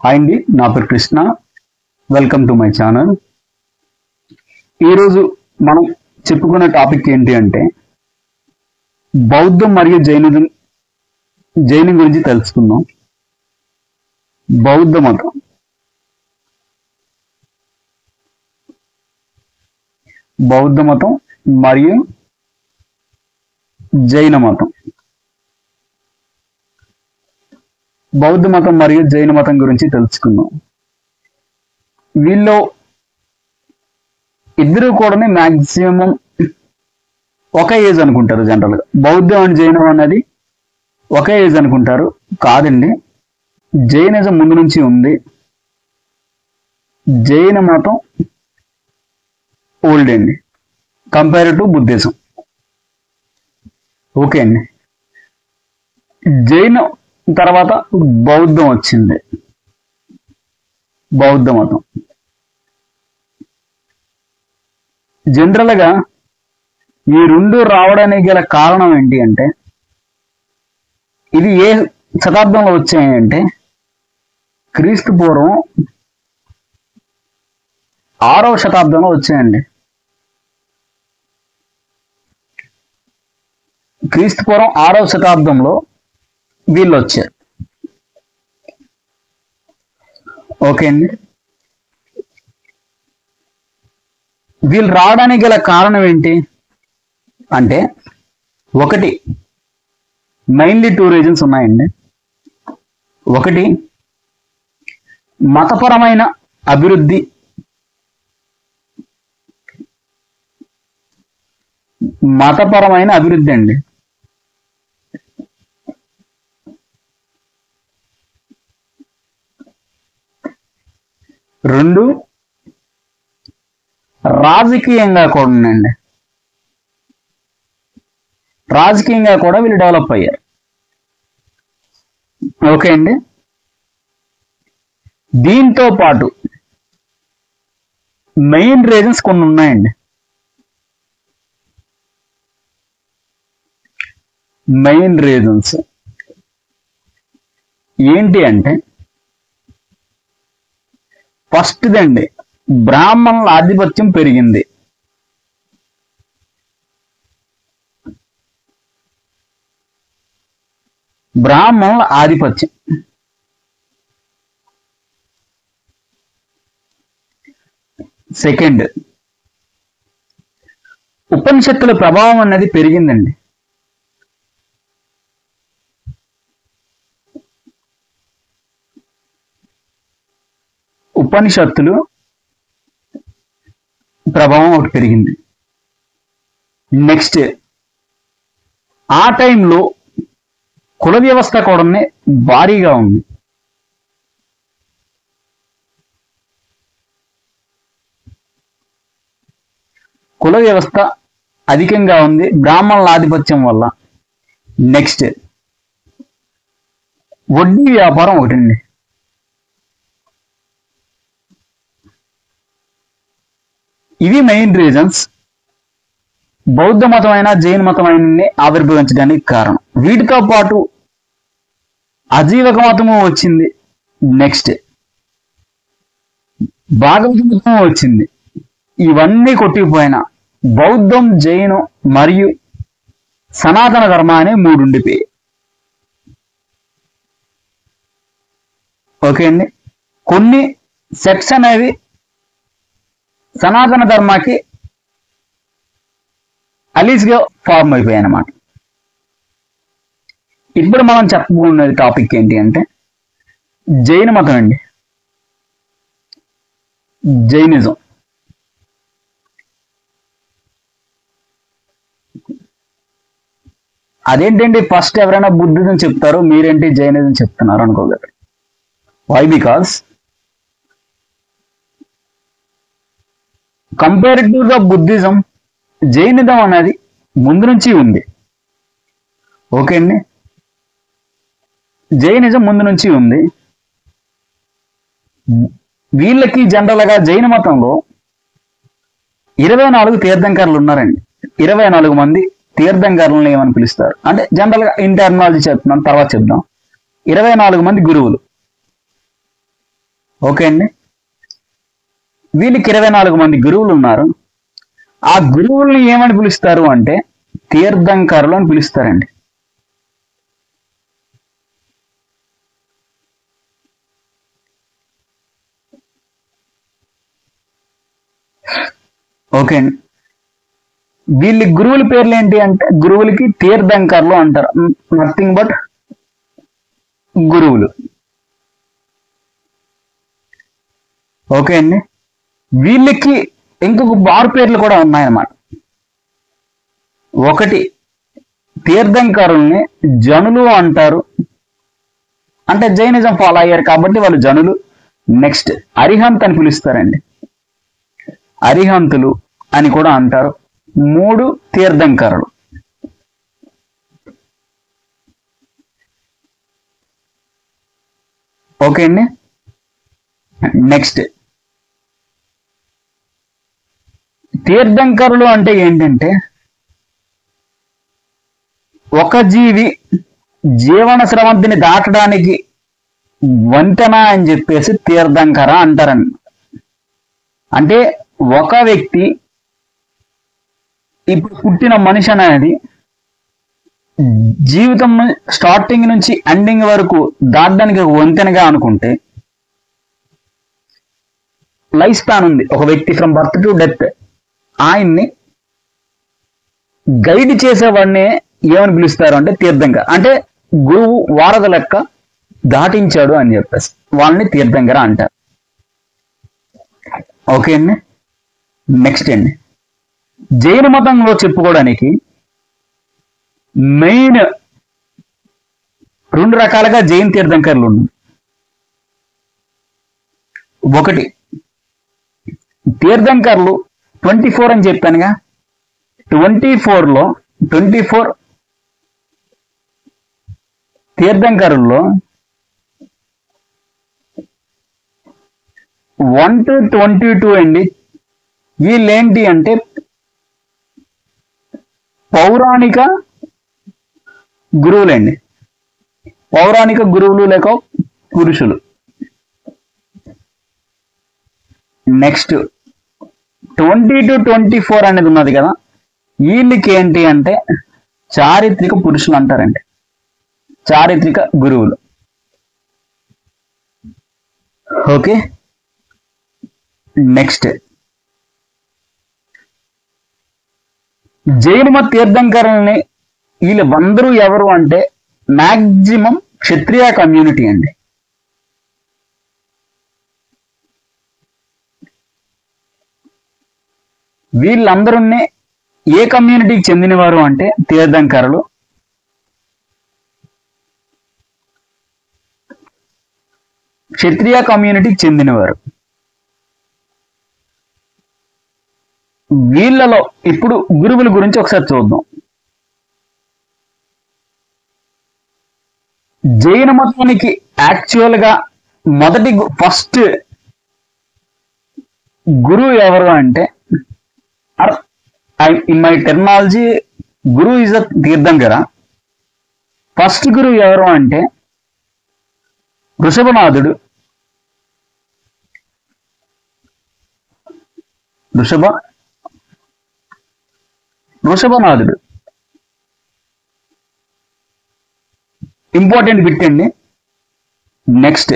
Hi అండి, నా పేరు Krishna. Welcome to my channel. ఈరోజు మనం చెప్పుకునే టాపిక్ ఏంటి అంటే బౌద్ధం మరియు జైనం గురించి తెలుసుకుందాం. బౌద్ధ మతం, బౌద్ధ మతం మరియు జైన మతం. బౌద్ధ మతం మరియు జైన మతం గురించి తెలుసుకుందాం. వీళ్ళు ఇద్దరు కూడా మ్యాక్సిమం ఒక ఏజ్ అనుకుంటారు. జనరల్గా బౌద్ధం అండ్ జైనం అనేది ఒక ఏజ్ అనుకుంటారు. కాదండి, జైనిజం ముందు నుంచి ఉంది. జైన మతం ఓల్డ్ అండి, కంపేర్ టు బుద్ధిజం. ఓకే అండి. జైన తర్వాత బౌద్ధం వచ్చింది, బౌద్ధ మతం. జనరల్గా ఈ రెండు రావడానికి గల కారణం ఏంటి అంటే, ఇది ఏ శతాబ్దంలో వచ్చాయంటే క్రీస్తు పూర్వం 6వ శతాబ్దంలో వచ్చాయండి. క్రీస్తు పూర్వం 6వ శతాబ్దంలో వీళ్ళు వచ్చారు. ఓకే అండి. వీళ్ళు రావడానికి గల కారణం ఏంటి అంటే, ఒకటి మెయిన్లీ 2 రీజన్స్ ఉన్నాయండి. ఒకటి మతపరమైన అభివృద్ధి, మతపరమైన అభివృద్ధి అండి. రెండు, రాజకీయంగా కూడా ఉందండి. రాజకీయంగా కూడా వీళ్ళు డెవలప్ అయ్యారు. ఓకే అండి. దీంతో పాటు మెయిన్ రీజన్స్ కొన్ని ఉన్నాయండి. మెయిన్ రీజన్స్ ఏంటి అంటే, ఫస్ట్దండి, బ్రాహ్మణుల ఆధిపత్యం పెరిగింది. బ్రాహ్మణుల ఆధిపత్యం. సెకండ్, ఉపనిషత్తుల ప్రభావం అనేది పెరిగిందండి. ఉపనిషత్తులు ప్రభావం ఒకటి పెరిగింది. నెక్స్ట్, ఆ టైంలో కుల వ్యవస్థ కూడా భారీగా ఉంది. కుల వ్యవస్థ అధికంగా ఉంది బ్రాహ్మణుల ఆధిపత్యం వల్ల. నెక్స్ట్, వడ్డీ వ్యాపారం ఒకటండి. ఇవి మెయిన్ రీజన్స్ బౌద్ధ మతమైన జైన మతమైన ఆవిర్భవించడానికి కారణం. వీటితో పాటు అజీవక మతము వచ్చింది. నెక్స్ట్, భాగవత మతము వచ్చింది. ఇవన్నీ కొట్టిపోయిన బౌద్ధం, జైనం మరియు సనాతన ధర్మ అనే 3 ఉండిపోయాయి. ఓకే అండి. కొన్ని సెక్ట్స్ అనేవి సనాతన ధర్మాకి అలీస్గా ఫార్మ్ అయిపోయాయి అన్నమాట. ఇప్పుడు మనం చెప్పుకునే టాపిక్ ఏంటి అంటే జైన మతం అండి, జైనిజం. అదేంటండి, ఫస్ట్ ఎవరైనా బుద్ధిజం చెప్తారు, మీరేంటి జైనిజం చెప్తున్నారు అనుకోగలరు. వై? బికాస్ కంపేరిటివ్ గా బుద్ధిజం, జైనిజం అనేది ముందు నుంచి ఉంది. ఓకే అండి. జైనిజం ముందు నుంచి ఉంది. వీళ్ళకి జనరల్గా జైన మతంలో 24 తీర్థంకరులు ఉన్నారండి. 24 మంది తీర్థంకరులను ఏమని పిలుస్తారు అంటే, జనరల్గా ఇన్ టెర్మినాలజీ చెప్తున్నాను, తర్వాత చెప్దాం. 24 మంది గురువులు. ఓకే అండి. వీళ్ళకి 24 మంది గురువులు ఉన్నారు. ఆ గురువుల్ని ఏమని పిలుస్తారు అంటే తీర్థంకరులు అని పిలుస్తారండి. ఓకే అండి. వీళ్ళ గురువుల పేర్లు ఏంటి అంటే గురువులకి తీర్థంకర్లు అంటారు. నథింగ్ బట్ గురువులు. ఓకే అండి. వీళ్ళకి ఇంకొక మారు పేర్లు కూడా ఉన్నాయన్నమాట. ఒకటి, తీర్థంకరుల్ని జనులు అంటారు, అంటే జైనిజం ఫాలో అయ్యారు కాబట్టి వాళ్ళు జనులు. నెక్స్ట్, అరిహంత్ అని పిలుస్తారండి, అరిహంతులు అని కూడా అంటారు. 3, తీర్థంకరులు. ఓకే అండి. నెక్స్ట్, తీర్థంకరులు అంటే ఏంటంటే ఒక జీవి జీవన స్రవంతిని దాటడానికి వంతెన అని చెప్పేసి తీర్థంకర అంటారండి. అంటే ఒక వ్యక్తి ఇప్పుడు పుట్టిన మనిషి అనేది జీవితం స్టార్టింగ్ నుంచి ఎండింగ్ వరకు దాటడానికి ఒక వంతెనగా అనుకుంటే, లైఫ్ స్పాన్ ఉంది ఒక వ్యక్తి ఫ్రమ్ బర్త్ టు డెత్, ఆయన్ని గైడ్ చేసేవాడిని ఏమని పిలుస్తారు అంటే తీర్థంకర. అంటే గురువు వారధ లెక్క దాటించాడు అని చెప్పేసి వాళ్ళని తీర్థంకర అంటారు. ఓకే అండి. నెక్స్ట్ అండి, జైన మతంలో చెప్పుకోవడానికి మెయిన్ 2 రకాలుగా జైన్ తీర్థంకర్లు ఉన్నారు. ఒకటి, తీర్థంకర్లు 24 అని చెప్పానుగా, 24 తీర్థంకరుల్లో 1 to 22 అండి. వీళ్ళేంటి అంటే పౌరాణిక గురువులండి, పౌరాణిక గురువులు లేక పురుషులు. నెక్స్ట్ 20 to 24 అనేది ఉన్నది కదా, వీళ్ళకి ఏంటి అంటే చారిత్రక పురుషులు అంటారండి, చారిత్రక గురువులు. ఓకే. నెక్స్ట్, జైన మత తీర్థంకరుల్ని వీళ్ళందరూ ఎవరు అంటే మాక్సిమం క్షత్రియ కమ్యూనిటీ అండి. వీళ్ళందరూ ఏ కమ్యూనిటీకి చెందినవారు అంటే తీర్థంకరులు క్షత్రియ కమ్యూనిటీకి చెందినవారు. వీళ్ళలో ఇప్పుడు గురువుల గురించి ఒకసారి చూద్దాం. జైన మతానికి యాక్చువల్ గా మొదటి ఫస్ట్ గురువు ఎవరు అంటే, in my terminology Guru is a Tirthankara. First గురువు ఎవరు అంటే వృషభనాథుడు. వృషభనాథుడు ఇంపార్టెంట్ బిట్ అండి. నెక్స్ట్,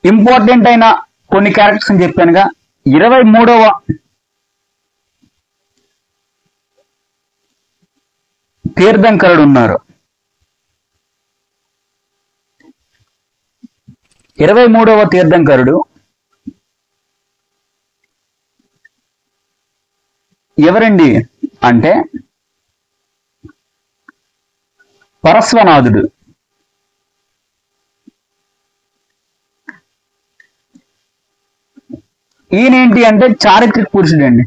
ఇంపార్టెంట్ అయిన కొన్ని క్యారెక్టర్స్ అని చెప్పానుగా, 23వ తీర్థంకరుడు ఉన్నారు. 23వ తీర్థంకరుడు ఎవరండి అంటే పరస్వనాథుడు. ఈయనేంటి అంటే చారిత్రక పురుషుడు అండి.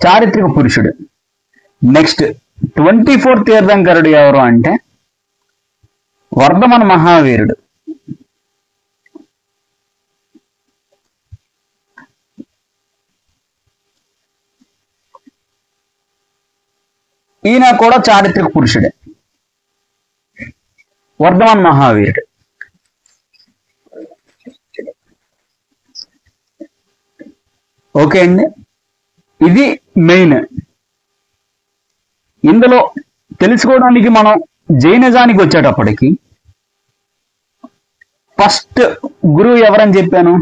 చారిత్రక పురుషుడు. నెక్స్ట్ 24 తీర్థంకరుడు ఎవరు అంటే వర్ధమన మహావీరుడు. ఈయన కూడా చారిత్రక పురుషుడే, వర్ధమాన్ మహావీరుడు. ఓకే అండి, ఇది మెయిన్. ఇందులో తెలుసుకోవడానికి మనం జైనిజానికి వచ్చేటప్పటికి ఫస్ట్ గురువు ఎవరని చెప్పాను?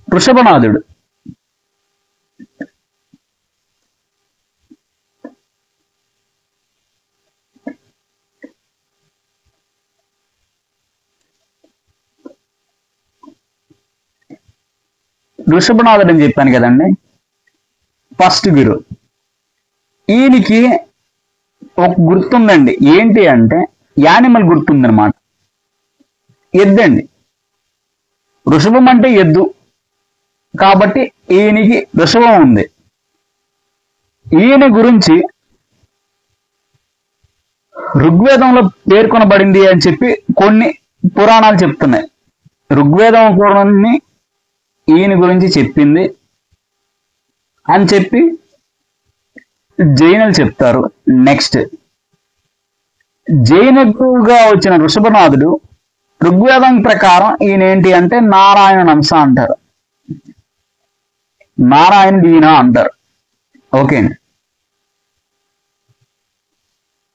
వృషభనాథుడు. వృషభనాథుడు అని చెప్పాను కదండి, ఫస్ట్ గురు. ఈయనకి ఒక గుర్తుందండి, ఏంటి అంటే యానిమల్ గుర్తుందనమాట, ఎద్దండి. వృషభం అంటే ఎద్దు కాబట్టి ఈయనకి వృషభం ఉంది. ఈయన గురించి ఋగ్వేదంలో పేర్కొనబడింది అని చెప్పి కొన్ని పురాణాలు చెప్తున్నాయి. ఋగ్వేదం కూడా ఈయన గురించి చెప్పింది అని చెప్పి జైనులు చెప్తారు. నెక్స్ట్, జైన గురువుగా వచ్చిన వృషభనాథుడు ఋగ్వేదం ప్రకారం ఈయన ఏంటి అంటే నారాయణ అంశ అంటారు, నారాయణుడు ఈయన అంటారు. ఓకే అండి.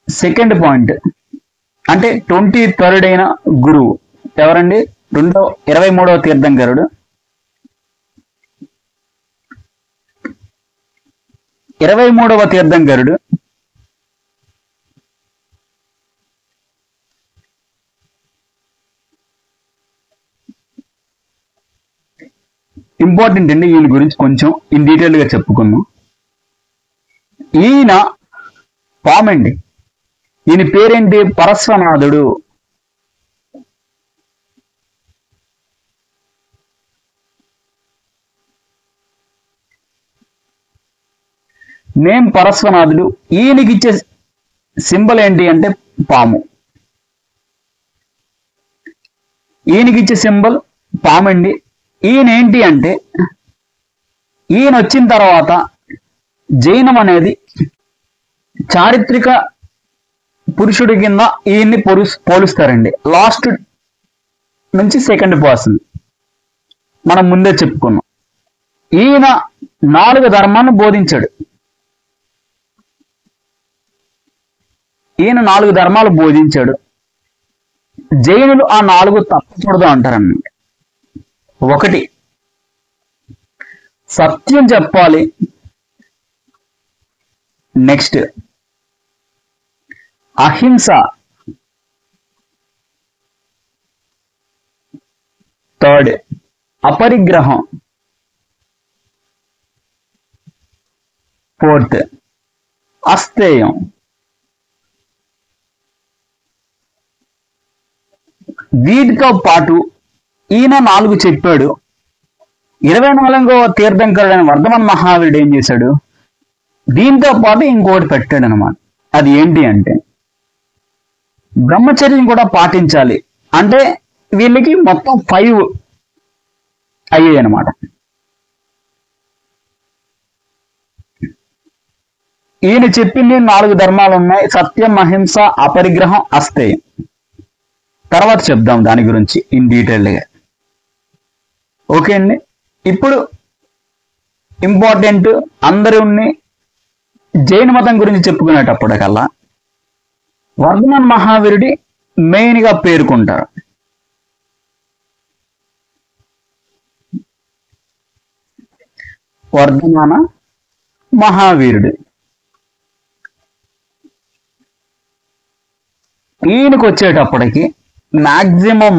సెకండ్ పాయింట్ అంటే 23rd అయిన గురువు ఎవరండి? 23వ తీర్థంకరుడు. 23వ తీర్థంకరుడు ఇంపార్టెంట్ అండి, ఈయన గురించి కొంచెం ఇన్ డీటెయిల్ గా చెప్పుకుందాం. ఈయన పామండి. ఈయన పేరేంటి? పరశ్వనాథుడు. నేమ్ పరశ్వనాథుడు. ఈయనకి ఇచ్చే సింబల్ ఏంటి అంటే పాము. ఈయనకి ఇచ్చే సింబల్ పామండి. ఈయన ఏంటి అంటే ఈయన వచ్చిన తర్వాత జైనం అనేది చారిత్రక పురుషుడి కింద ఈయన్ని పోలుస్తారండి. లాస్ట్ నుంచి సెకండ్ పర్సన్ మనం ముందే చెప్పుకున్నాం. ఈయన 4 ధర్మాన్ని బోధించాడు. ఈయన 4 ధర్మాలు బోధించాడు. జైనులు ఆ 4 తప్పకూడదు అంటారన్నమాట. 1, సత్యం చెప్పాలి. నెక్స్ట్, అహింస. 3rd, అపరిగ్రహం. 4th, అస్థేయం. వీటితో పాటు ఈయన 4 చెప్పాడు. 24వ తీర్థంకరుడైన వర్ధమాన్ మహావీరుడు ఏం చేశాడు? దీంతో పాటు ఇంకోటి పెట్టాడు అనమాట. అది ఏంటి అంటే బ్రహ్మచర్యం కూడా పాటించాలి. అంటే వీళ్ళకి మొత్తం 5 అయ్యాయి అనమాట. ఈయన చెప్పింది 4 ధర్మాలు ఉన్నాయి: సత్యం, అహింస, అపరిగ్రహం, అస్థేయం. తర్వాత చెప్దాం దాని గురించి ఇన్ డీటెయిల్గా. ఓకే అండి. ఇప్పుడు ఇంపార్టెంట్, అందరిని జైన మతం గురించి చెప్పుకునేటప్పటికల్లా వర్ధమాన్ మహావీరుడి మెయిన్ గా పేర్కొంటారు. వర్ధమాన మహావీరుడు. ఈయనకు వచ్చేటప్పటికి మాక్సిమం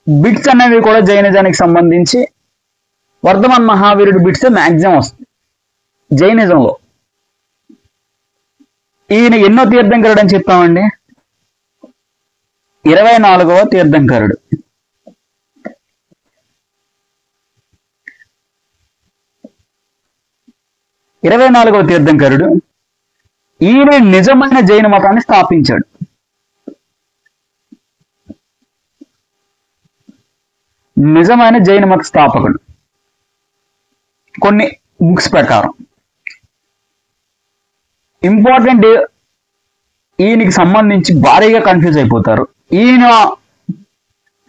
బిట్స్ అనేవి కూడా జైనిజానికి సంబంధించి వర్ధమాన్ మహావీరుడు బిట్స్ మాక్సిమం వస్తుంది జైనిజంలో. ఈయన ఎన్నో తీర్థంకరుడు అని చెప్పామండి? 24వ తీర్థంకరుడు. తీర్థంకరుడు. ఈయన నిజమైన జైన మతాన్ని స్థాపించాడు. నిజమైన జైన మత స్థాపకుడు కొన్ని బుక్స్ ప్రకారం. ఇంపార్టెంట్, ఈయనకి సంబంధించి భారీగా కన్ఫ్యూజ్ అయిపోతారు. ఈయన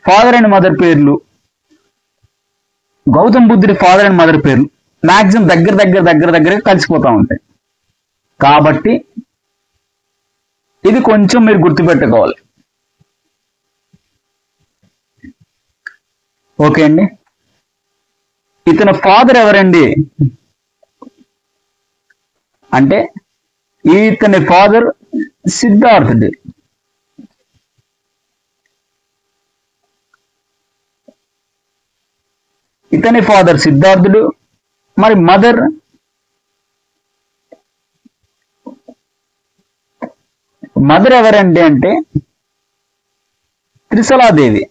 ఫాదర్ అండ్ మదర్ పేర్లు, గౌతమ్ బుద్ధుడి ఫాదర్ అండ్ మదర్ పేర్లు మాక్సిమం దగ్గర కలిసిపోతా ఉంటాయి. కాబట్టి ఇది కొంచెం మీరు గుర్తుపెట్టుకోవాలి. ఓకే అండి. ఇతని ఫాదర్ ఎవరండి అంటే ఇతని ఫాదర్ సిద్ధార్థుడు. ఇతని ఫాదర్ సిద్ధార్థుడు. మరి మదర్ ఎవరండి అంటే త్రిశలాదేవి.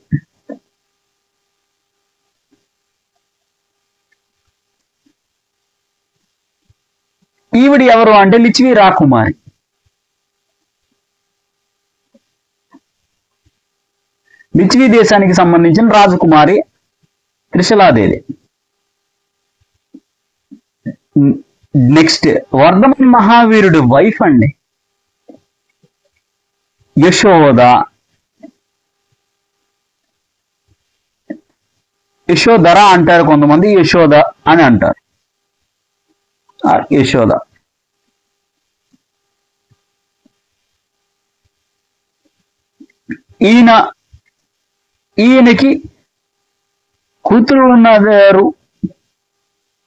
ఈవిడ ఎవరు అంటే లిచ్వి రాకుమారి. లిచ్వి దేశానికి సంబంధించిన రాజకుమారి త్రిశలాదేవి. నెక్స్ట్ వర్ధమాన మహావీరుడు వైఫ్ అండి యశోద. యశోధర అంటారు కొంతమంది, యశోద అని అంటారు. యశోద. ఈయనకి కూతురు ఉన్నారు.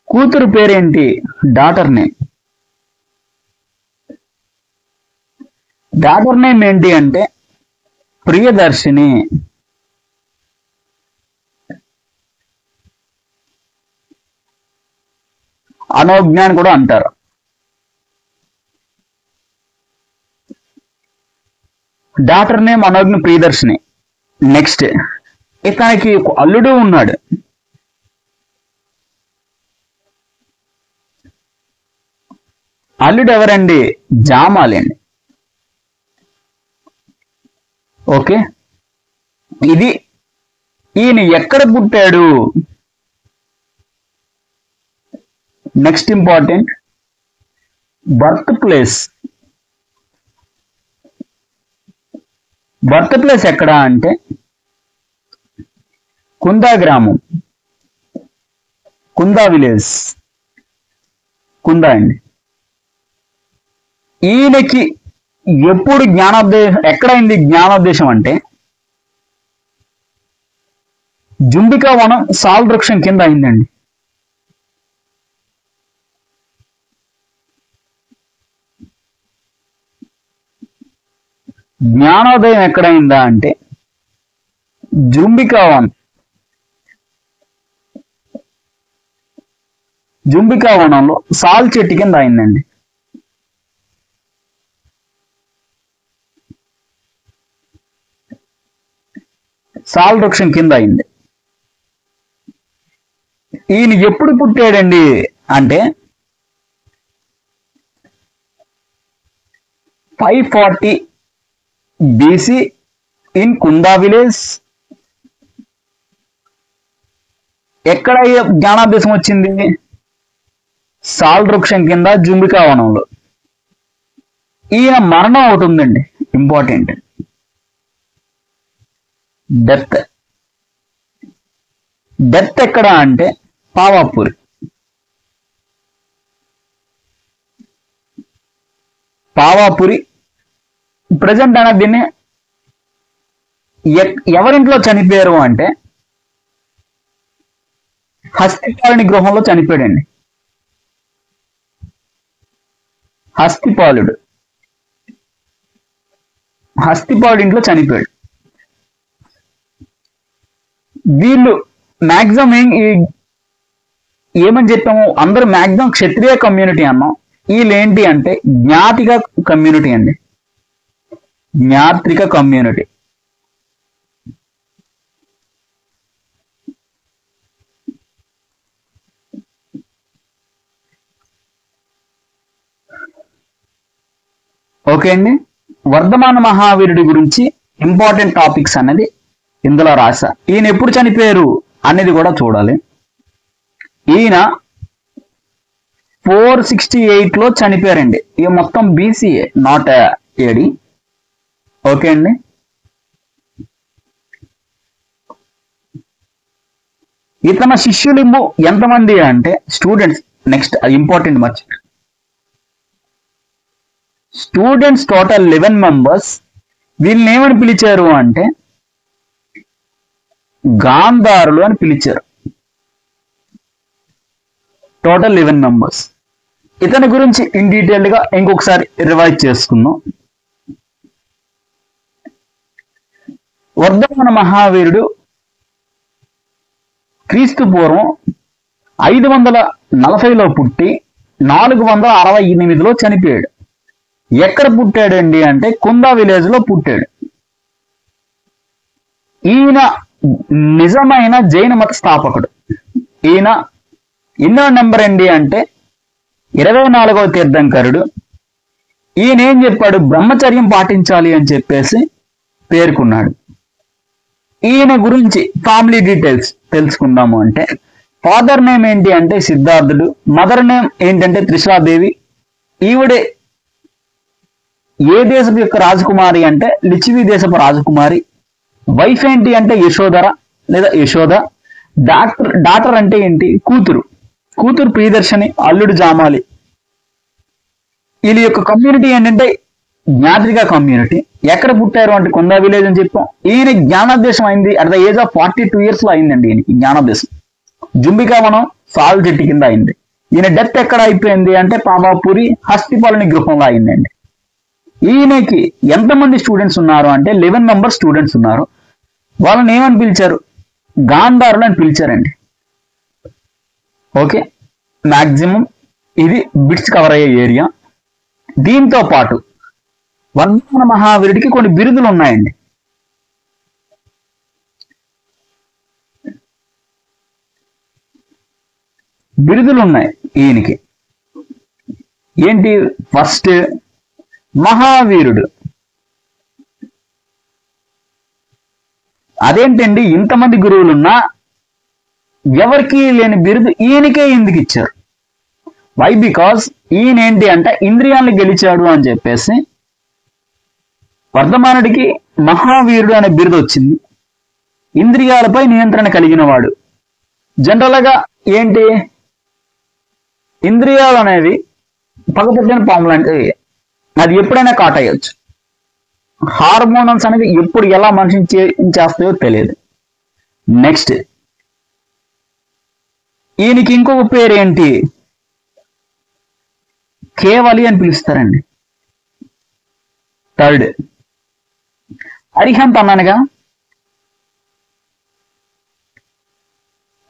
కూతురు పేరేంటి? Daughter name. డాటర్ నేమ్ ఏంటి అంటే ప్రియదర్శిని. అనోజ్ఞ అని కూడా అంటారు. Daughter name Anojna Priyadarshini. Next ఇతనికి అల్లుడు ఉన్నాడు. అల్లుడు ఎవరండి? జామాలి అండి. ఓకే. ఇది ఈయన ఎక్కడ పుట్టాడు? Next important birth place. Birth place ఎక్కడ అంటే కుందా గ్రామం, కుందా విలేజ్, కుందా అండి. ఈయనకి ఎప్పుడు జ్ఞానోద్దేశం ఎక్కడైంది? జ్ఞానోద్దేశం అంటే జుంబికా వనం సాల్ వృక్షం కింద అయిందండి. జ్ఞానోదయం ఎక్కడైందా అంటే జుంబికా వనం. జుంబికా వనంలో సాల్ చెట్టు కింద అయిందండి. సాల్ వృక్షం కింద అయింది. ఈయన ఎప్పుడు పుట్టాడండి అంటే 540 BC ఇన్ కుందా విలేజ్. ఎక్కడ జ్ఞానాభ్యాసం వచ్చింది? సాల్ వృక్షం కింద జుంబికా వనంలో. ఈయన మరణం ఒకటి ఉందండి ఇంపార్టెంట్. డెత్ ఎక్కడ అంటే పావాపూరి. పావాపురి ప్రజెంట్ అనేది దీన్ని ఎవరింట్లో చనిపోయారు అంటే హస్తిపాలుని గృహంలో చనిపోయాడండి. హస్తిపాలుడు ఇంట్లో చనిపోయాడు. వీళ్ళు మ్యాక్సిమం ఏమని చెప్పాము? అందరూ మ్యాక్సిమం క్షత్రియ కమ్యూనిటీ అన్నాం. వీళ్ళు ఏంటి అంటే జ్ఞాతిక కమ్యూనిటీ అండి. జ్ఞాత్రిక కమ్యూనిటీ. ఓకే అండి. వర్ధమాన మహావీరుడి గురించి ఇంపార్టెంట్ టాపిక్స్ అనేది ఇందులో రాసా. ఈయన ఎప్పుడు చనిపోయారు అనేది కూడా చూడాలి. ఈయన 468లో చనిపోయారండి. ఇక మొత్తం బీసీఏ, నాట్ ఏడి. ఓకే అండి. ఇతని శిష్యులు ఎంతమంది అంటే స్టూడెంట్స్, నెక్స్ట్ ఇంపార్టెంట్ మర్చి, స్టూడెంట్స్ టోటల్ 11 మెంబర్స్. వీళ్ళని ఏమని పిలిచారు అంటే గాంధారులు అని పిలిచారు. Total 11 members. ఇతని గురించి ఇన్ డీటెయిల్డ్ గా ఇంకొకసారి రివైజ్ చేసుకుందాం. వర్ధమాన మహావీరుడు క్రీస్తు పూర్వం 540లో పుట్టి 468లో చనిపోయాడు. ఎక్కడ పుట్టాడండి అంటే కుందా విలేజ్ లో పుట్టాడు. ఈయన నిజమైన జైన మత స్థాపకుడు. ఈయన ఎన్నో నెంబర్ అండి అంటే 24వ తీర్థంకరుడు. ఈయన ఏం చెప్పాడు, బ్రహ్మచర్యం పాటించాలి అని చెప్పేసి పేర్కొన్నాడు. ఈయన గురించి ఫ్యామిలీ డీటెయిల్స్ తెలుసుకుందాము అంటే ఫాదర్ నేమ్ ఏంటి అంటే సిద్ధార్థుడు, మదర్ నేమ్ ఏంటంటే త్రిషాదేవి. ఈవిడే ఏ దేశపు యొక్క రాజకుమారి అంటే లిచివి దేశపు రాజకుమారి. వైఫ్ ఏంటి అంటే యశోధర లేదా యశోద. డాటర్ అంటే ఏంటి, కూతురు ప్రియదర్శిని, అల్లుడు జామాలి. వీళ్ళ యొక్క కమ్యూనిటీ ఏంటంటే జ్ఞాత్రిక కమ్యూనిటీ. ఎక్కడ పుట్టారు అంటే కొందా విలేజ్ అని చెప్పాం. ఈయన జ్ఞానోదేశం అయింది at the age of 42 years లో అయిందండి ఈయన జ్ఞానోదేశం. జుంబికా వనం సాల్ చెట్టు కింద అయింది. ఈయన డెత్ ఎక్కడ అయిపోయింది అంటే పాపాపురి హస్తిపాలని గృహంలో అయిందండి. ఈయనకి ఎంతమంది స్టూడెంట్స్ ఉన్నారు అంటే 11 మెంబర్స్ స్టూడెంట్స్ ఉన్నారు. వాళ్ళని ఏమని పిలిచారు, గాంధారులు అని పిలిచారండి. ఓకే, మాక్సిమం ఇది బిట్స్ కవర్ అయ్యే ఏరియా. దీంతో పాటు వర్ధమాన మహావీరుడికి కొన్ని బిరుదులు ఉన్నాయండి. బిరుదులు ఉన్నాయి ఈయనకి. ఏంటి, ఫస్ట్ మహావీరుడు. అదేంటండి, ఇంతమంది గురువులున్నా ఎవరికి లేని బిరుదు ఈయనకే ఎందుకు ఇచ్చారు? వై? బికాస్ ఈయన ఏంటి అంటే ఇంద్రియాలను గెలిచాడు అని చెప్పేసి వర్ధమానుడికి మహావీరుడు అనే బిరుదు వచ్చింది. ఇంద్రియాలపై నియంత్రణ కలిగిన వాడు. జనరల్గా ఏంటి, ఇంద్రియాలు అనేవి పగపట్టిన పాములు అంటే అది ఎప్పుడైనా కాటేయచ్చు. హార్మోనల్స్ అనేవి ఎప్పుడు ఎలా మనిషిని చేస్తాయో తెలియదు. నెక్స్ట్ ఈయనకి ఇంకొక పేరు ఏంటి, కేవలి అని పిలుస్తారండి. థర్డ్ అరిహంత్ అన్నానుగా,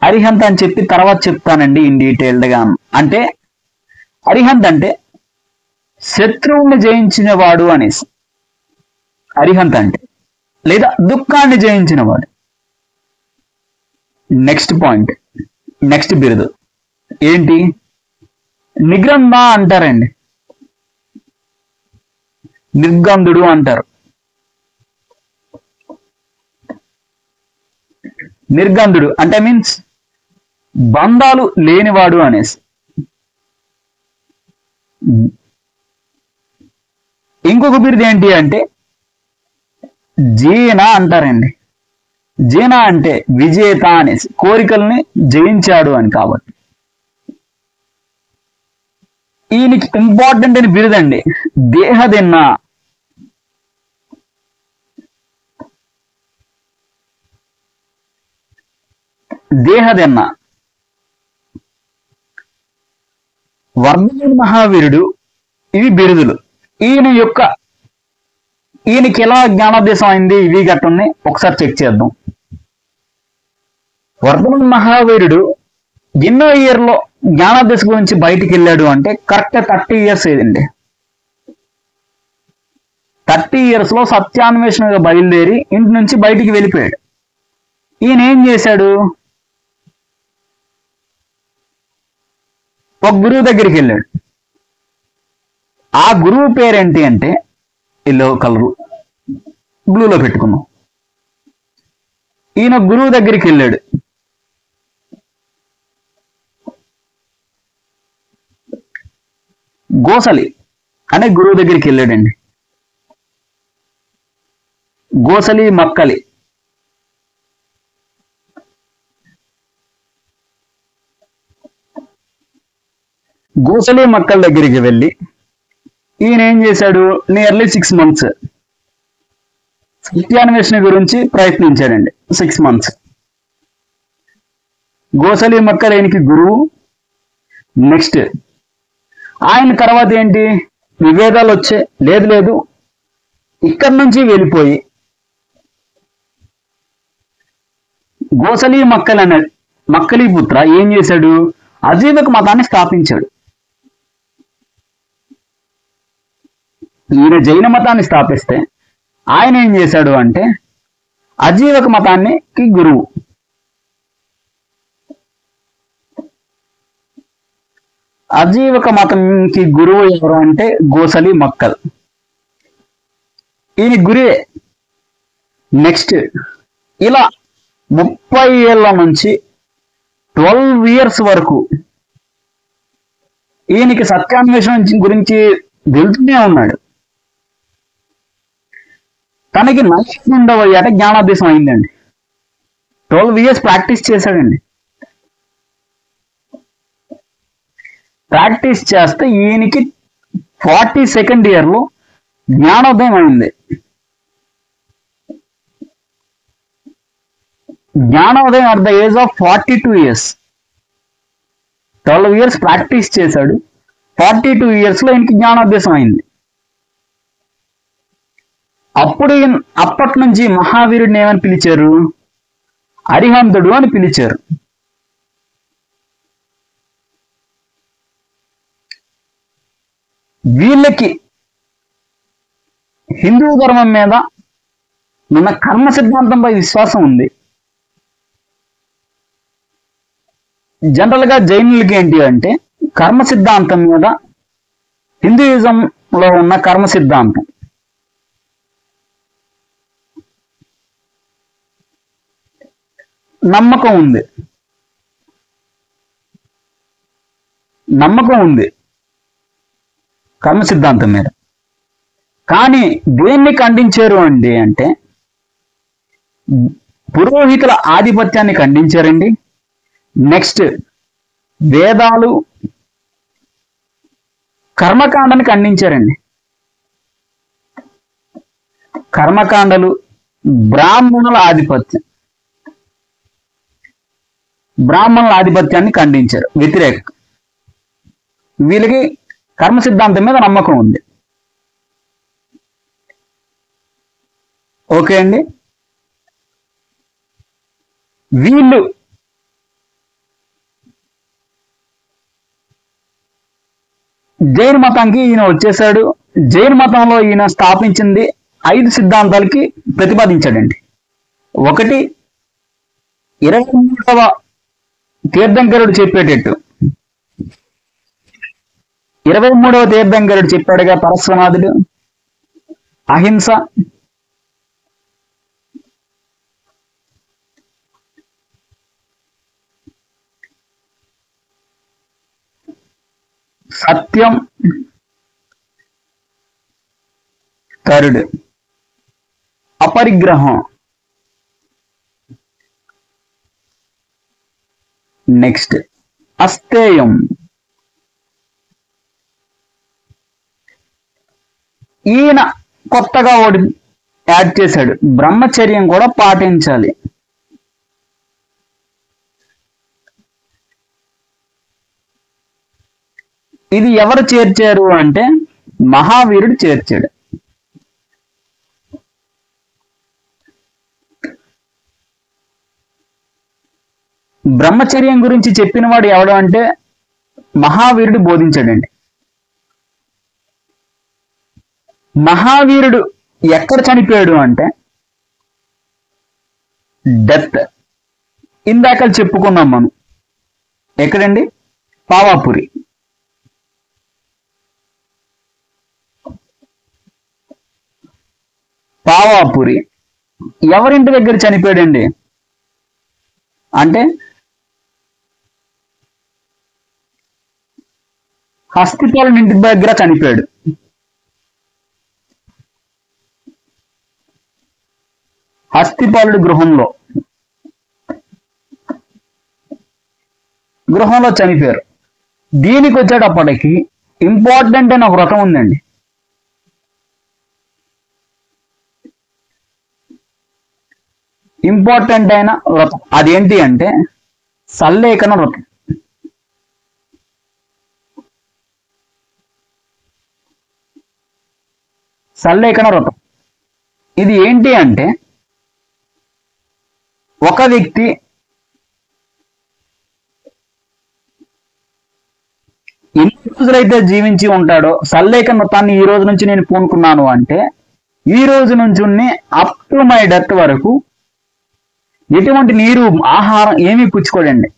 అరిహంత్ అని చెప్పి తర్వాత చెప్తానండి ఇన్ డీటెయిల్డ్ గా. అంటే అరిహంత్ అంటే శత్రువుని జయించిన వాడు అనేసి అరిహంత్ అంటే, లేదా దుఃఖాన్ని జయించిన వాడు. నెక్స్ట్ పాయింట్, నెక్స్ట్ బిరుదు ఏంటి, నిగ్రంధ అంటారండి. నిర్గంధుడు అంటారు. నిర్గంధుడు అంటే మీన్స్ బంధాలు లేనివాడు అనేసి. ఇంకొక బిరుదు ఏంటి అంటే జీన అంటారండి. జీన అంటే విజేత అనేసి, కోరికల్ని జయించాడు అని. కాబట్టి ఈయనకి ఇంపార్టెంట్ అని బిరుదండి దేహదిన్న. దేహదిన్న. వర్ధమాన మహావీరుడు, ఇవి బిరుదులు. ఈయనకి ఎలా జ్ఞానోదేశం అయింది, ఇవి గట్టున్నాయి, ఒకసారి చెక్ చేద్దాం. వర్ధమాన మహావీరుడు ఎన్నో ఇయర్ లో జ్ఞానోదేశం గురించి బయటికి వెళ్ళాడు అంటే కరెక్ట్ 30 years ఏదండి. 30 years లో సత్యాన్వేషణగా బయలుదేరి ఇంటి నుంచి బయటికి వెళ్ళిపోయాడు. ఈయన ఏం చేశాడు, ఒక గురువు దగ్గరికి వెళ్ళాడు. ఆ గురువు పేరేంటి అంటే ఎల్లో కలరు బ్లూలో పెట్టుకున్నాం. ఈయన గురువు దగ్గరికి వెళ్ళాడు. గోసలి అనే గురువు దగ్గరికి వెళ్ళాడండి. గోసలి మక్కలి. గోసలి మక్కల దగ్గరికి వెళ్ళి ఈయన ఏం చేశాడు, నియర్లీ 6 months సత్యాన్వేషణ గురించి ప్రయత్నించాడండి. 6 months. గోసలి మక్కల్ ఆయనకి గురువు. నెక్స్ట్ ఆయన తర్వాత ఏంటి, విభేదాలు వచ్చే, లేదు ఇక్కడి నుంచి వెళ్ళిపోయి గోసలి మక్కలి పుత్ర ఏం చేశాడు, అజీవక మతాన్ని స్థాపించాడు. ఈయన జైన మతాన్ని స్థాపిస్తే ఆయన ఏం చేశాడు అంటే అజీవక మతానికి గురువు. అజీవక మతంకి గురువు ఎవరు అంటే గోసలి మక్కల్. ఈయన గురువే. నెక్స్ట్ ఇలా 30 ఏళ్ల నుంచి 12 years వరకు ఈయనకి సత్యాన్వేషణ గురించి వెళ్తూనే ఉన్నాడు. తనకి 42వ ఏట జ్ఞానాదేశం అయిందండి. 12 years ప్రాక్టీస్ చేశాడండి. ప్రాక్టీస్ చేస్తే ఈయనకి 42nd year లో జ్ఞానోదయం అయింది. జ్ఞానోదయం at the age of 42 years. 12 years practice చేశాడు. 42 years లో ఈయనకి జ్ఞానోదయం అయింది. అప్పటి నుంచి మహావీరుడిని ఏమని పిలిచారు, అరిహంతుడు అని పిలిచారు. వీళ్ళకి హిందూ ధర్మం మీద ఉన్న కర్మ సిద్ధాంతంపై విశ్వాసం ఉంది. జనరల్ గా జైనులకి ఏంటి అంటే కర్మ సిద్ధాంతం మీద, హిందూయిజంలో ఉన్న కర్మ సిద్ధాంతం నమ్మకం ఉంది కర్మ సిద్ధాంతం మీద. కానీ దేన్ని ఖండించారు అండి అంటే పురోహితుల ఆధిపత్యాన్ని ఖండించారండి. నెక్స్ట్ వేదాలు, కర్మకాండని ఖండించారండి. కర్మకాండలు, బ్రాహ్మణుల ఆధిపత్యాన్ని ఖండించారు, వ్యతిరేక. వీళ్ళకి కర్మ సిద్ధాంతం మీద నమ్మకం ఉంది. ఓకే అండి. వీళ్ళు జైన మతానికి ఈయన వచ్చేసాడు. జైన మతంలో ఈయన స్థాపించింది 5 సిద్ధాంతాలకి ప్రతిపాదించాడండి. ఒకటి 23వ తీర్థంకరుడు చెప్పేటట్టు, 23వ తీర్థంకరుడు చెప్పాడుగా పరస్వనాథుడు, అహింస, సత్యం, థర్డ్ అపరిగ్రహం, నెక్స్ట్ అస్తేయం. ఈయన కొత్తగా ఒకటి యాడ్ చేశాడు, బ్రహ్మచర్యం కూడా పాటించాలి. ఇది ఎవరు చేర్చారు అంటే మహావీరుడు చేర్చాడు. బ్రహ్మచర్యం గురించి చెప్పిన వాడు ఎవడు అంటే మహావీరుడు బోధించాడండి. మహావీరుడు ఎక్కడ చనిపోయాడు అంటే డెత్. ఇందాక చెప్పుకున్నాం మనం. ఎక్కడండి? పావాపురి. పావాపురి ఎవరింటి దగ్గర చనిపోయాడండి అంటే హస్తిపాలుని ఇంటి దగ్గర చనిపోయాడు. హస్తిపాలుడి గృహంలో చనిపోయారు. దీనికి వచ్చేటప్పటికి ఇంపార్టెంట్ అయిన ఒక వ్రతం ఉందండి. ఇంపార్టెంట్ అయిన వ్రతం అదేంటి అంటే సల్లేఖన వ్రతం. సల్లేఖన వ్రతం ఇది ఏంటి అంటే ఒక వ్యక్తి ఎన్ని రోజులైతే జీవించి ఉంటాడో సల్లేఖన వ్రతాన్ని ఈ రోజు నుంచి నేను పూనుకున్నాను అంటే ఈ రోజు నుంచి అప్ టు మై డెత్ వరకు ఎటువంటి నీరు ఆహారం ఏమీ పుచ్చుకోడండి.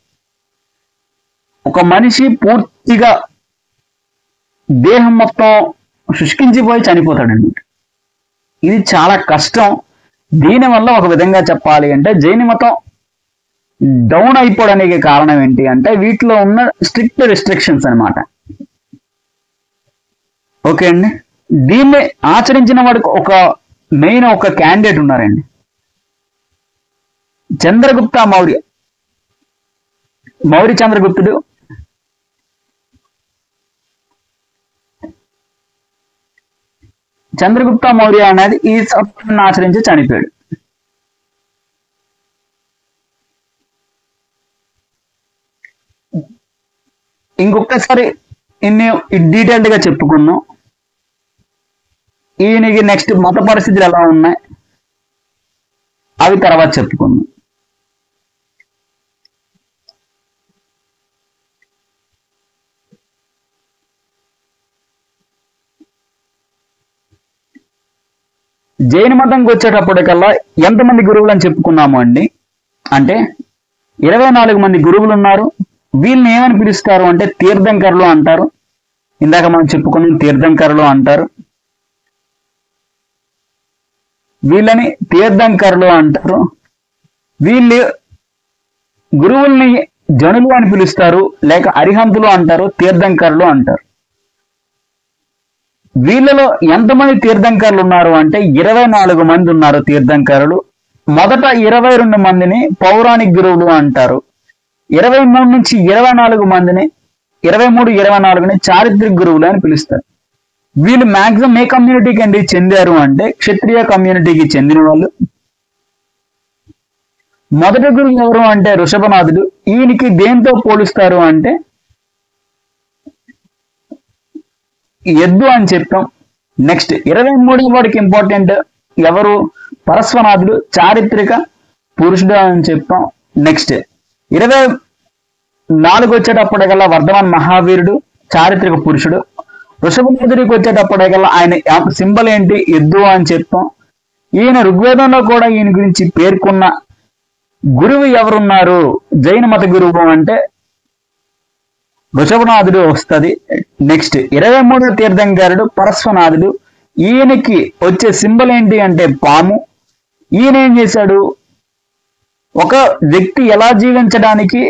ఒక మనిషి పూర్తిగా దేహం మొత్తం శుష్కించిపోయి చనిపోతాడండి. ఇది చాలా కష్టం. దీనివల్ల ఒక విధంగా చెప్పాలి అంటే జైన మతం డౌన్ అయిపోవడానికి కారణం ఏంటి అంటే వీటిలో ఉన్న స్ట్రిక్ట్ రిస్ట్రిక్షన్స్ అన్నమాట. ఓకే అండి, దీన్ని ఆచరించిన వాడికి ఒక మెయిన్ ఒక క్యాండిడేట్ ఉన్నారండి, చంద్రగుప్త మౌర్య. చంద్రగుప్తుడు చంద్రగుప్త మౌర్య అనేది ఈ సత్యాన్ని ఆచరించి చనిపోయాడు. ఇంకొకసారి ఇన్ని డీటెయిల్డ్ గా చెప్పుకున్నాం. ఈయనకి నెక్స్ట్ మత పరిస్థితులు ఎలా ఉన్నాయి అవి తర్వాత చెప్పుకుందాం. జైన మతంకి వచ్చేటప్పటికల్లా ఎంతమంది గురువులు అని చెప్పుకున్నాము అండి అంటే 24 మంది గురువులు ఉన్నారు. వీళ్ళని ఏమని పిలుస్తారు అంటే తీర్థంకరులు అంటారు. ఇందాక మనం చెప్పుకున్న తీర్థంకరులు అంటారు. వీళ్ళని తీర్థంకరులు అంటారు. వీళ్ళు గురువుల్ని జనులు అని పిలుస్తారు, లేక అరిహంతులు అంటారు, తీర్థంకరులు అంటారు. వీళ్ళలో ఎంతమంది తీర్థంకరులు ఉన్నారు అంటే 24 మంది ఉన్నారు తీర్థంకరులు. మొదట 22 మందిని పౌరాణిక గురువులు అంటారు. 23 నుంచి 24 మందిని 24ని చారిత్రక గురువులు అని పిలుస్తారు. వీళ్ళు మాక్సిమం ఏ కమ్యూనిటీకి అండి చెందారు అంటే క్షత్రియ కమ్యూనిటీకి చెందిన వాళ్ళు. మొదటి గురువు ఎవరు అంటే ఋషభనాథుడు. ఈయనకి దేంతో పోలుస్తారు అంటే ఎద్దు అని చెప్పాం. నెక్స్ట్ 23వ వాడికి ఇంపార్టెంట్ ఎవరు పరశ్వనాథుడు, చారిత్రక పురుషుడు అని చెప్పాం. నెక్స్ట్ 24 వచ్చేటప్పటికల్లా వర్ధమాన్ మహావీరుడు, చారిత్రక పురుషుడు. వృషభనాథుడికి వచ్చేటప్పటికల్లా ఆయన సింబల్ ఏంటి ఎద్దు అని చెప్పాం. ఈయన ఋగ్వేదంలో కూడా ఈయన గురించి పేర్కొన్న గురువు ఎవరున్నారు జైన మత గురువు అంటే వృషభనాథుడు వస్తుంది. నెక్స్ట్ 23వ తీర్థంకరుడు పరశ్వనాథుడు. ఈయనకి వచ్చే సింబల్ ఏంటి అంటే పాము. ఈయన ఏం చేశాడు, ఒక వ్యక్తి ఎలా జీవించడానికి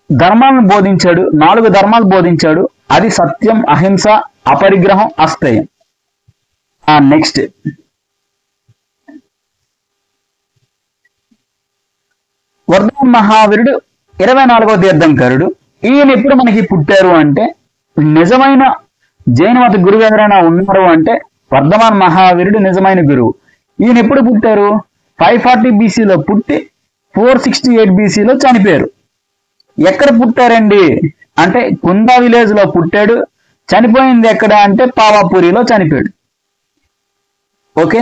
ధర్మాలను బోధించాడు. 4 ధర్మాలు బోధించాడు. అది సత్యం, అహింస, అపరిగ్రహం, అస్థేయం. నెక్స్ట్ వర్ధమాన్ మహావీరుడు 24వ తీర్థంకరుడు. ఈయన ఎప్పుడు మనకి పుట్టారు అంటే నిజమైన జైన మత గురువు ఎవరైనా ఉన్నారు అంటే వర్ధమాన్ మహావీరుడు నిజమైన గురువు. ఈయన ఎప్పుడు పుట్టారు 540 బీసీలో పుట్టి 468 బీసీలో చనిపోయారు. ఎక్కడ పుట్టారండి అంటే కుందా విలేజ్ లో పుట్టాడు. చనిపోయింది ఎక్కడ అంటే పావాపూరిలో చనిపోయాడు. ఓకే,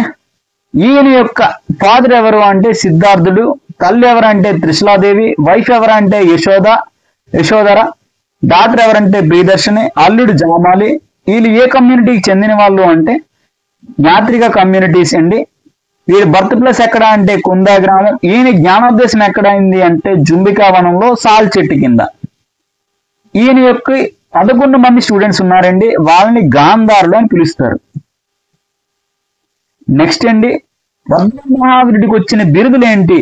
ఈయన యొక్క ఫాదర్ ఎవరు అంటే సిద్ధార్థుడు. తల్లి ఎవరంటే త్రిశలాదేవి. వైఫ్ ఎవరంటే యశోధర. డాక్టర్ ఎవరంటే ప్రియదర్శిని. అల్లుడు జామాలి. వీళ్ళు ఏ కమ్యూనిటీకి చెందిన వాళ్ళు అంటే జ్ఞాత్రిక కమ్యూనిటీస్ అండి. వీరి బర్త్ ప్లేస్ ఎక్కడ అంటే కుందా గ్రామం. ఈయన జ్ఞానోద్దేశం ఎక్కడైంది అంటే జుంబికా వనంలో సాల్ చెట్టు కింద. ఈయన యొక్క 11 మంది స్టూడెంట్స్ ఉన్నారండి. వాళ్ళని గాంధారులు అని పిలుస్తారు. నెక్స్ట్ అండి వర్ధమాన్ మహావీరుడికి వచ్చిన బిరుదులు ఏంటి?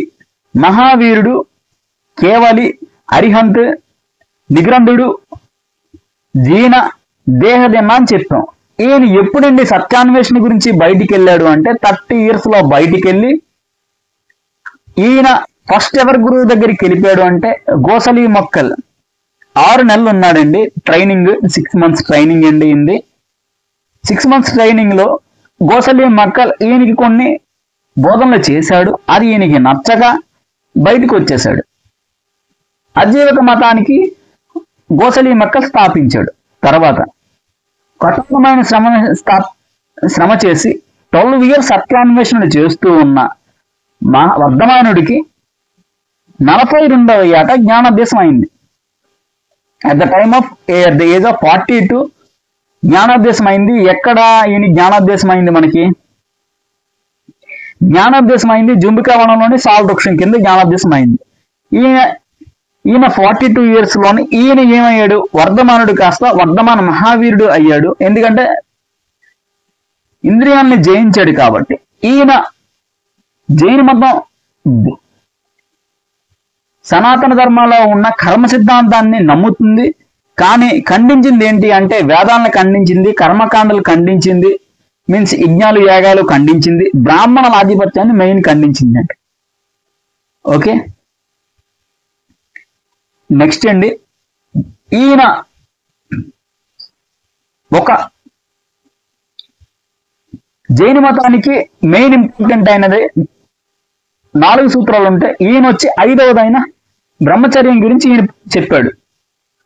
మహావీరుడు, కేవలి, అరిహంత్, నిగ్రంధుడు, జీన దేహదిన అని చెప్పాం. ఈయన ఎప్పుడండి సత్యాన్వేషణ గురించి బయటికి వెళ్ళాడు అంటే 30 years లో బయటికి వెళ్ళి ఈయన ఫస్ట్ ఎవర్ గురువు దగ్గరికి వెళ్ళిపోయాడు అంటే గోసలి మక్కల్ 6 నెలలు ఉన్నాడండి ట్రైనింగ్. 6 months ట్రైనింగ్ అండి ఇంది. 6 months ట్రైనింగ్ లో గోసలి మక్కల్ ఈయనకి కొన్ని బోధనలు చేశాడు. అది ఈయనకి నచ్చగా బయటకు వచ్చేశాడు. అజీవక మతానికి గోసలి మక్కల్ స్థాపించాడు. తర్వాత కఠోరమైన శ్రమ చేసి 12 years సత్యాన్వేషణ చేస్తూ ఉన్న వర్ధమానుడికి 42వ ఏట జ్ఞానోదయం అయింది. అట్ ద ఏజ్ ఆఫ్ 42 జ్ఞానోదయం అయింది. ఎక్కడ ఈయన జ్ఞానోదయం అయింది? మనకి జ్ఞానోదయం అయింది జుంబికా వనంలోని సాల్ వృక్షం కింద జ్ఞానోదయం అయింది. ఈయన 42 years లోని ఈయన ఏమయ్యాడు? వర్ధమానుడు కాస్త వర్ధమాన మహావీరుడు అయ్యాడు. ఎందుకంటే ఇంద్రియాల్ని జయించాడు కాబట్టి. ఈయన జైన మతం సనాతన ధర్మంలో ఉన్న కర్మ సిద్ధాంతాన్ని నమ్ముతుంది. కానీ ఖండించింది ఏంటి అంటే వేదాలను ఖండించింది, కర్మకాండలు ఖండించింది, మీన్స్ యజ్ఞాలు యాగాలు ఖండించింది, బ్రాహ్మణుల ఆధిపత్యాన్ని మెయిన్ ఖండించింది అంటే. ఓకే, నెక్స్ట్ అండి, ఈయన ఒక జైన మతానికి మెయిన్ ఇంపార్టెంట్ అయినది 4 సూత్రాలు ఉంటాయి. ఈయన వచ్చి 5వదైన బ్రహ్మచర్యం గురించి ఈయన చెప్పాడు.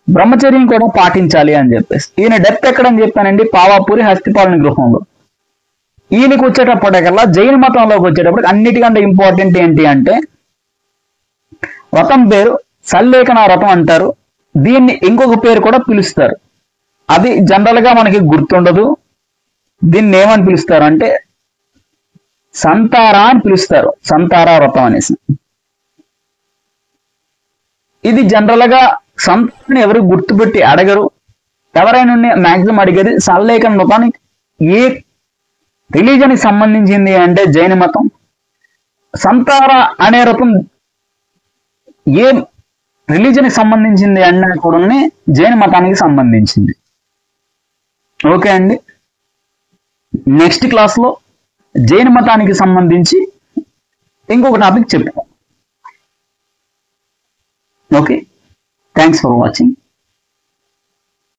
బ్రహ్మచర్యం కూడా పాటించాలి అని చెప్పేసి. ఈయన డెత్ ఎక్కడని చెప్పానండి? పావాపూరి హస్తిపాలని గృహంలో. ఈయనకి వచ్చేటప్పటికల్లా జైన మతంలోకి వచ్చేటప్పటికి అన్నిటికంటే ఇంపార్టెంట్ ఏంటి అంటే వ్రతం పేరు సల్లేఖన వ్రతం అంటారు. దీన్ని ఇంకొక పేరు కూడా పిలుస్తారు. అది జనరల్ గా మనకి గుర్తుండదు. దీన్ని ఏమని పిలుస్తారు అంటే సంతారా అని పిలుస్తారు. సంతారా వ్రతం అనేసి. ఇది జనరల్ గా సంతాన్ని ఎవరు గుర్తుపెట్టి అడగరు. ఎవరైనా మాక్సిమం అడిగేది సల్లేఖన వ్రతానికి ఏ రిలీజన్కి సంబంధించింది అంటే జైన మతం. సంతారా అనే వ్రతం ఏ రిలీజన్కి సంబంధించింది అన్నా కూడా జైన మతానికి సంబంధించింది. ఓకే అండి, నెక్స్ట్ క్లాస్లో జైన మతానికి సంబంధించి ఇంకొక టాపిక్ చెప్తాం. Okay, thanks for watching.